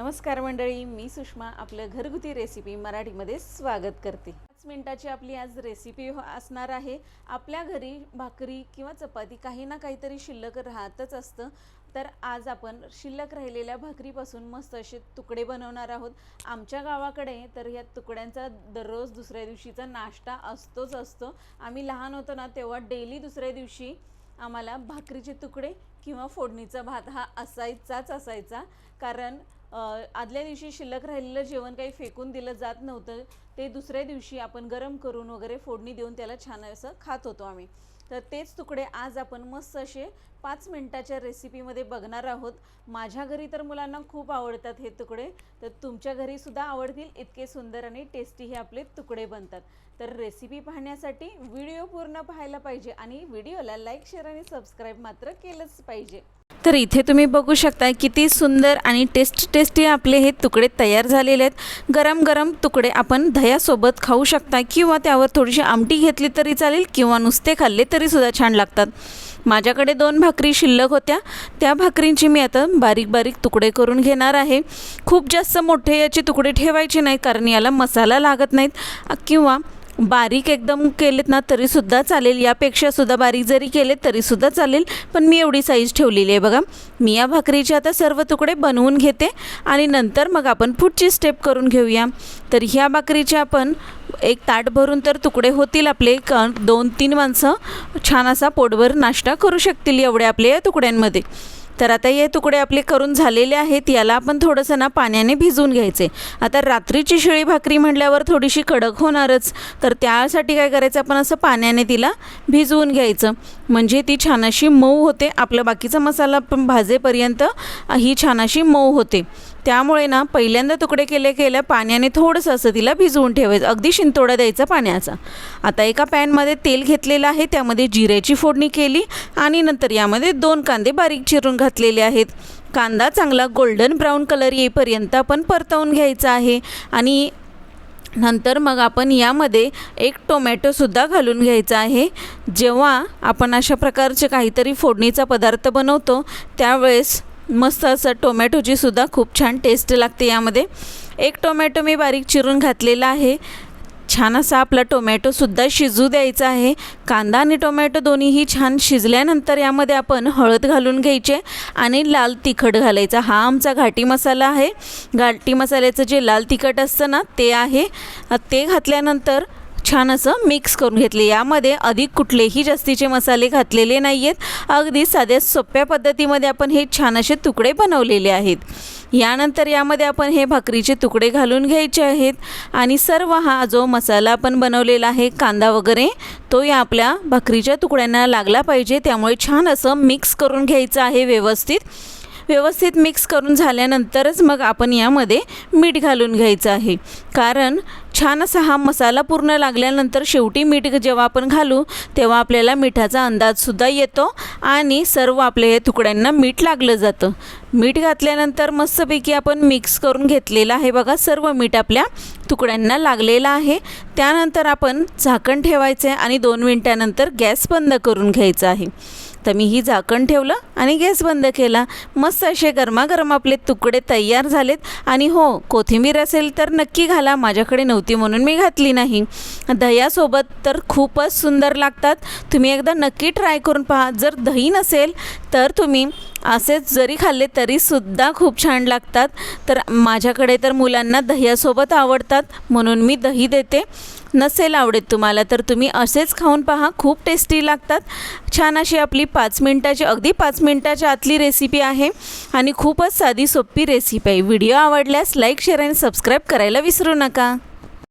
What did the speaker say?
नमस्कार मंडळी, मी सुषमा आपलं घरगुती रेसिपी मराठीमध्ये स्वागत करते। 5 मिनिटाची आपली आज रेसिपी असणार आहे। आपल्या घरी भाकरी किंवा चपाती काही ना काहीतरी शिल्लक राहतच असतं, तर आज आपण शिल्लक राहिलेल्या भाकरीपासून मस्त असे तुकडे बनवणार आहोत। आमच्या गावाकडे तर या तुकड्यांचा दररोज दुसऱ्या दिवशीचा नाश्ता असतो। आम्ही लहान होतो ना तेव्हा डेली दुसऱ्या दिवशी आम्हाला भाकरीचे तुकडे किंवा फोडणीचा भात हा असायचा, कारण आदल्या दिवशी शिल्लक राहिलेलं जेवण काही फेकून दिलं जात नव्हतं। ते दुसऱ्या दिवशी आपण गरम करून वगैरे फोडणी देऊन त्याला छान असं खात होतो आम्ही। तर तेच तुकडे आज आपण मस्त असे 5 मिनिटाच्या रेसिपीमध्ये बघणार आहोत। माझ्या घरी तर मुलांना खूप आवडतात हे तुकडे, तर तुमच्या घरी सुद्धा आवडतील इतके सुंदर आणि टेस्टी हे आपले तुकडे बनतात। तर रेसिपी पाहण्यासाठी व्हिडिओ पूर्ण पाहायला पाहिजे आणि व्हिडिओला लाईक, शेअर आणि सबस्क्राईब मात्र केलंच पाहिजे। तर इथे तुम्ही बघू शकता किती सुंदर आणि टेस्टी आपले हे तुकडे तयार झालेले आहेत। गरम गरम तुकडे आपण दह्यासोबत खाऊ शकता किंवा त्यावर थोडीशी आमटी घेतली तरी चालेल किंवा नुसते खाल्ले तरी सुद्धा छान लागतात। माझ्याकडे 2 भाकरी शिल्लक होत्या, त्या भाकरींची मी आता बारीक बारीक तुकडे करून घेणार आहे। खूप जास्त मोठे याचे तुकडे ठेवायचे नाही, कारण याला मसाला लागत नाहीत, किंवा बारीक एकदम केलेत ना तरी सुद्धा चालेल, यापेक्षा सुद्धा बारीक जरी केले तरी सुद्धा चालेल, पण मी एवढी साईज ठेवलेली आहे। बघा, मी या भाकरीचे आता सर्व तुकडे बनवून घेते आणि नंतर मग आपण पुढची स्टेप करून घेऊया। तर ह्या भाकरीचे आपण एक ताट भरून तर तुकडे होतील आपले, 2-3 माणसं छान असा पोटभर नाश्ता करू शकतील एवढे आपले या तुकड्यांमध्ये। तर आता हे तुकडे आपले करून झालेले आहेत, याला आपण थोडंसं ना पाण्याने भिजवून घ्यायचे। आता रात्रीची शिळी भाकरी म्हटल्यावर थोडीशी कडक होणारच, तर त्यासाठी काय करायचं, आपण असं पाण्याने तिला भिजवून घ्यायचं, म्हणजे ती छान अशी मऊ होते। आपला बाकीचा मसाला पण भाजेपर्यंत ही छान अशी मऊ होते। त्यामुळे ना पहिल्यांदा तुकडे केल्या पाण्याने थोडंसं असं तिला भिजवून ठेवायचं, अगदी शिंतोडा द्यायचा पाण्याचा। आता एका पॅनमध्ये तेल घेतलेलं आहे, त्यामध्ये जिऱ्याची फोडणी केली आणि नंतर यामध्ये 2 कांदे बारीक चिरून घातलेले आहेत। कांदा चांगला गोल्डन ब्राऊन कलर येईपर्यंत आपण परतवून घ्यायचा आहे आणि नंतर मग आपण यामध्ये 1 टोमॅटोसुद्धा घालून घ्यायचा आहे। जेव्हा आपण अशा प्रकारचे काहीतरी फोडणीचा पदार्थ बनवतो त्यावेळेस मस्त असं टोमॅटोची सुद्धा खूप छान टेस्ट लागते। यामध्ये 1 टोमॅटो मी बारीक चिरून घातलेला आहे। छान असा आपला टोमॅटोसुद्धा शिजू द्यायचा आहे। कांदा आणि टोमॅटो दोन्हीही छान शिजल्यानंतर यामध्ये आपण हळद घालून घ्यायचे आणि लाल तिखट घालायचा। हा आमचा घाटी मसाला आहे, घाटी मसाल्याचं जे लाल तिखट असतं ना ते आहे। ते घातल्यानंतर छान असं मिक्स करून घेतले। यामध्ये अधिक कुठलेही जास्तीचे मसाले घातलेले नाही आहेत, अगदी साध्या सोप्या पद्धतीमध्ये आपण हे छान असे तुकडे बनवलेले आहेत। यानंतर यामध्ये आपण हे भाकरीचे तुकडे घालून घ्यायचे आहेत आणि सर्व हा जो मसाला आपण बनवलेला आहे कांदा वगैरे, तो या आपल्या भाकरीच्या तुकड्यांना लागला पाहिजे, त्यामुळे छान असं मिक्स करून घ्यायचं आहे। व्यवस्थित मिक्स करून झाल्यानंतरच मग आपण यामध्ये मीठ घालून घ्यायचं आहे, कारण छान असा हा मसाला पूर्ण लागल्यानंतर शेवटी मीठ जेव्हा आपण घालू तेव्हा आपल्याला मिठाचा अंदाजसुद्धा येतो आणि सर्व आपल्या या तुकड्यांना मीठ लागलं जातं। मीठ घातल्यानंतर मस्तपैकी आपण मिक्स करून घेतलेलं आहे। बघा, सर्व मीठ आपल्या तुकड्यांना लागलेलं आहे। त्यानंतर आपण झाकण ठेवायचं आहे आणि 2 मिनिटानंतर गॅस बंद करून घ्यायचा आहे। तर मी ही झाकण ठेवलं आणि गॅस बंद केला। मस्त असे गरमागरम आपले तुकडे तयार झालेत। आणि हो, कोथिंबीर असेल तर नक्की घाला, माझ्याकडे नव्हती म्हणून मी घातली नाही। दह्यासोबत तर खूपच सुंदर लागतात, तुम्ही एकदा नक्की ट्राय करून पहा। जर दही नसेल तर तुम्ही असेच जरी खाल्ले तरीसुद्धा खूप छान लागतात। तर माझ्याकडे तर मुलांना दह्यासोबत आवडतात म्हणून मी दही देते, नसेल आवडत तुम्हाला तर तुम्ही असेच खाऊन पहा, खूप टेस्टी लागतात। छान अशी आपली 5 मिनिटाची, अगदी 5 मिनिटाच्या आतली रेसिपी आहे आणि खूपच साधी सोपी रेसिपी आहे। व्हिडिओ आवडल्यास लाईक, शेअर आणि सबस्क्राईब करायला विसरू नका।